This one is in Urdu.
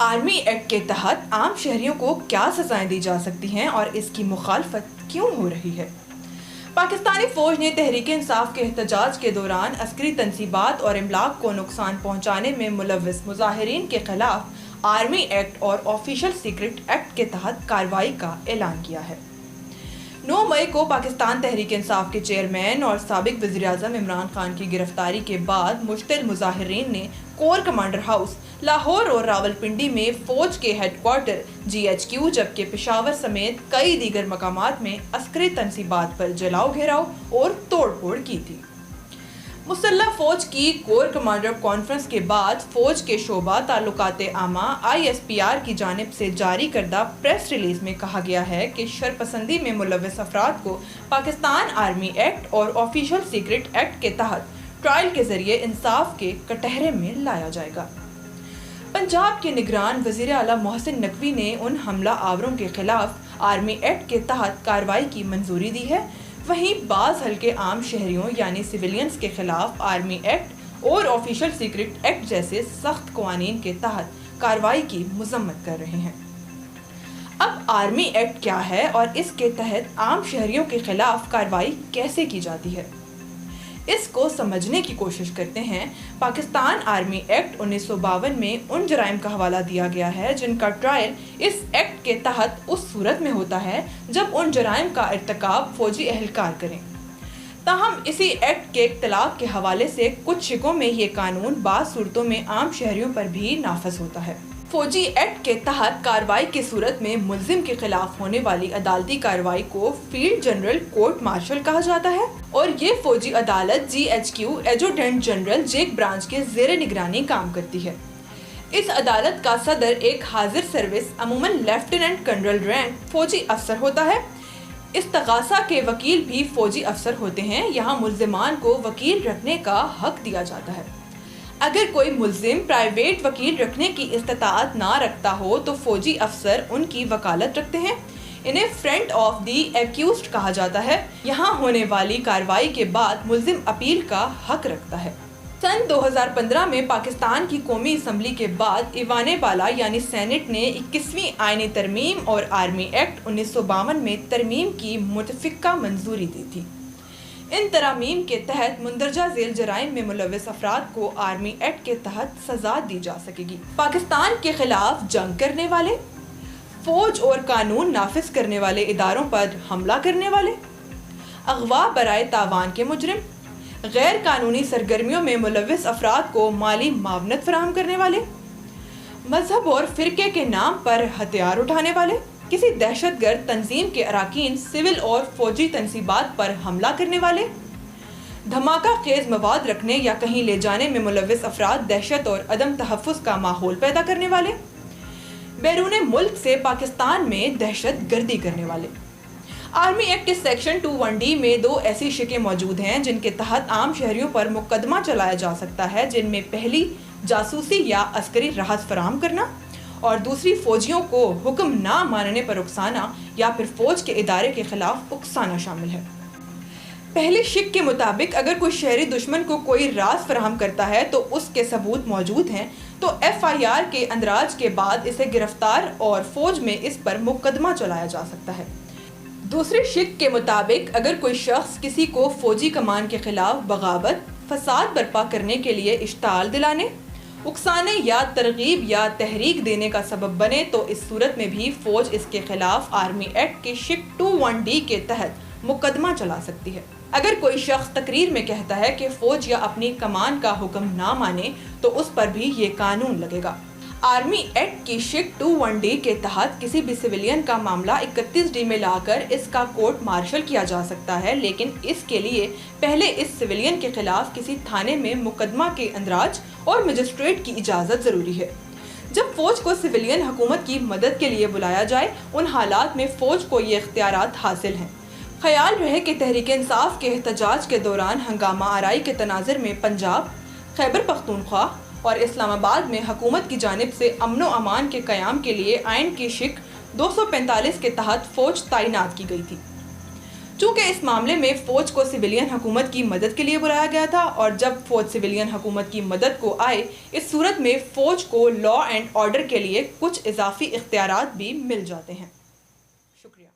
آرمی ایکٹ کے تحت عام شہریوں کو کیا سزائیں دی جا سکتی ہیں اور اس کی مخالفت کیوں ہو رہی ہے؟ پاکستانی فوج نے تحریک انصاف کے احتجاج کے دوران عسکری تنصیبات اور املاک کو نقصان پہنچانے میں ملوث مظاہرین کے خلاف آرمی ایکٹ اور آفیشل سیکرٹ ایکٹ کے تحت کارروائی کا اعلان کیا ہے۔ 9 مئی کو پاکستان تحریک انصاف کے چیئرمین اور سابق وزیر اعظم عمران خان کی گرفتاری کے بعد مشتعل مظاہرین نے کور کمانڈر ہاؤس لاہور اور راولپنڈی میں فوج کے ہیڈ کوارٹر GHQ جبکہ پشاور سمیت کئی دیگر مقامات میں عسکری تنصیبات پر جلاؤ گھیراؤ اور توڑ پھوڑ کی تھی۔ مسلح فوج کی کور کمانڈر کانفرنس کے بعد فوج کے شعبہ تعلقات عامہ ISPR کی جانب سے جاری کردہ پریس ریلیز میں کہا گیا ہے کہ شرپسندی میں ملوث افراد کو پاکستان آرمی ایکٹ اور آفیشل سیکرٹ ایکٹ کے تحت ٹرائل کے ذریعے انصاف کے کٹہرے میں لایا جائے گا۔ پنجاب کے نگران وزیر اعلیٰ محسن نقوی نے ان حملہ آوروں کے خلاف آرمی ایکٹ کے تحت کارروائی کی منظوری دی ہے، وہیں بعض ہلکے عام شہریوں یعنی سویلینز کے خلاف آرمی ایکٹ اور آفیشل سیکرٹ ایکٹ جیسے سخت قوانین کے تحت کارروائی کی مذمت کر رہے ہیں۔ اب آرمی ایکٹ کیا ہے اور اس کے تحت عام شہریوں کے خلاف کارروائی کیسے کی جاتی ہے؟ اس کو سمجھنے کی کوشش کرتے ہیں۔ پاکستان آرمی ایکٹ 1952 میں ان جرائم کا حوالہ دیا گیا ہے جن کا ٹرائل اس ایکٹ کے تحت اس صورت میں ہوتا ہے جب ان جرائم کا ارتکاب فوجی اہلکار کریں۔ تاہم اسی ایکٹ کے اطلاق کے حوالے سے کچھ شکوں میں یہ قانون بعض صورتوں میں عام شہریوں پر بھی نافذ ہوتا ہے۔ فوجی ایکٹ کے تحت کارروائی کی صورت میں ملزم کے خلاف ہونے والی عدالتی کارروائی کو فیلڈ جنرل کورٹ مارشل کہا جاتا ہے اور یہ فوجی عدالت GHQ adjutant general Jack branch کے زیر نگرانی کام کرتی ہے۔ اس عدالت کا صدر ایک حاضر سروس عموماً لیفٹیننٹ کرنل رینک فوجی افسر ہوتا ہے۔ استغاثہ کے وکیل بھی فوجی افسر ہوتے ہیں۔ یہاں ملزمان کو وکیل رکھنے کا حق دیا جاتا ہے۔ اگر کوئی ملزم پرائیویٹ وکیل رکھنے کی استطاعت نہ رکھتا ہو تو فوجی افسر ان کی وکالت رکھتے ہیں۔ انہیں فرنٹ آف دی ایکیوزڈ کہا جاتا ہے۔ یہاں ہونے والی کارروائی کے بعد ملزم اپیل کا حق رکھتا ہے۔ سن 2015 میں پاکستان کی قومی اسمبلی کے بعد ایوان بالا یعنی سینٹ نے 21ویں آئینی ترمیم اور آرمی ایکٹ 1952 میں ترمیم کی متفقہ منظوری دی تھی۔ ان ترامیم کے تحت مندرجہ ذیل جرائم میں ملوث افراد کو آرمی ایکٹ کے تحت سزا دی جا سکے گی۔ پاکستان کے خلاف جنگ کرنے والے، فوج اور قانون نافذ کرنے والے اداروں پر حملہ کرنے والے، اغوا برائے تاوان کے مجرم، غیر قانونی سرگرمیوں میں ملوث افراد کو مالی معاونت فراہم کرنے والے، مذہب اور فرقے کے نام پر ہتھیار اٹھانے والے، کسی دہشت گرد تنظیم کے اراکین، سول اور فوجی تنصیبات پر حملہ کرنے والے، دھماکہ خیز مواد رکھنے یا کہیں لے جانے میں ملوث افراد، دہشت اور عدم تحفظ کا ماحول پیدا کرنے والے، بیرون ملک سے پاکستان میں دہشت گردی کرنے والے۔ آرمی ایکٹ کے سیکشن 21D میں 2 ایسی شکیں موجود ہیں جن کے تحت عام شہریوں پر مقدمہ چلایا جا سکتا ہے، جن میں پہلی جاسوسی یا عسکری راحت فراہم کرنا اور دوسری فوجیوں کو حکم نہ ماننے پر اکسانا یا پھر فوج کے ادارے کے خلاف اکسانا شامل ہے۔ پہلی شک کے مطابق اگر کوئی شہری دشمن کو کوئی راز فراہم کرتا ہے تو اس کے ثبوت موجود ہیں تو FIR کے اندراج کے بعد اسے گرفتار اور فوج میں اس پر مقدمہ چلایا جا سکتا ہے۔ دوسری شک کے مطابق اگر کوئی شخص کسی کو فوجی کمان کے خلاف بغاوت، فساد برپا کرنے کے لیے اشتعال دلانے، اکسانے یا ترغیب یا تحریک دینے کا سبب بنے تو اس صورت میں بھی فوج اس کے خلاف آرمی ایکٹ کے شک 21D کے تحت مقدمہ چلا سکتی ہے۔ اگر کوئی شخص تقریر میں کہتا ہے کہ فوج یا اپنی کمان کا حکم نہ مانے تو اس پر بھی یہ قانون لگے گا۔ آرمی ایکٹ کی شک 21D کے تحت کسی بھی سویلین کا معاملہ 31D میں لا کر اس کا کورٹ مارشل کیا جا سکتا ہے، لیکن اس کے لیے پہلے اس سویلین کے خلاف کسی تھانے میں مقدمہ کے اندراج اور مجسٹریٹ کی اجازت ضروری ہے۔ جب فوج کو سویلین حکومت کی مدد کے لیے بلایا جائے ان حالات میں فوج کو یہ اختیارات حاصل ہیں۔ خیال رہے کہ تحریک انصاف کے احتجاج کے دوران ہنگامہ آرائی کے تناظر میں پنجاب، خیبر پختونخوا اور اسلام آباد میں حکومت کی جانب سے امن و امان کے قیام کے لیے آئین کی شک 245 کے تحت فوج تعینات کی گئی تھی۔ چونکہ اس معاملے میں فوج کو سویلین حکومت کی مدد کے لیے بلایا گیا تھا، اور جب فوج سویلین حکومت کی مدد کو آئے، اس صورت میں فوج کو لا اینڈ آرڈر کے لیے کچھ اضافی اختیارات بھی مل جاتے ہیں۔ شکریہ۔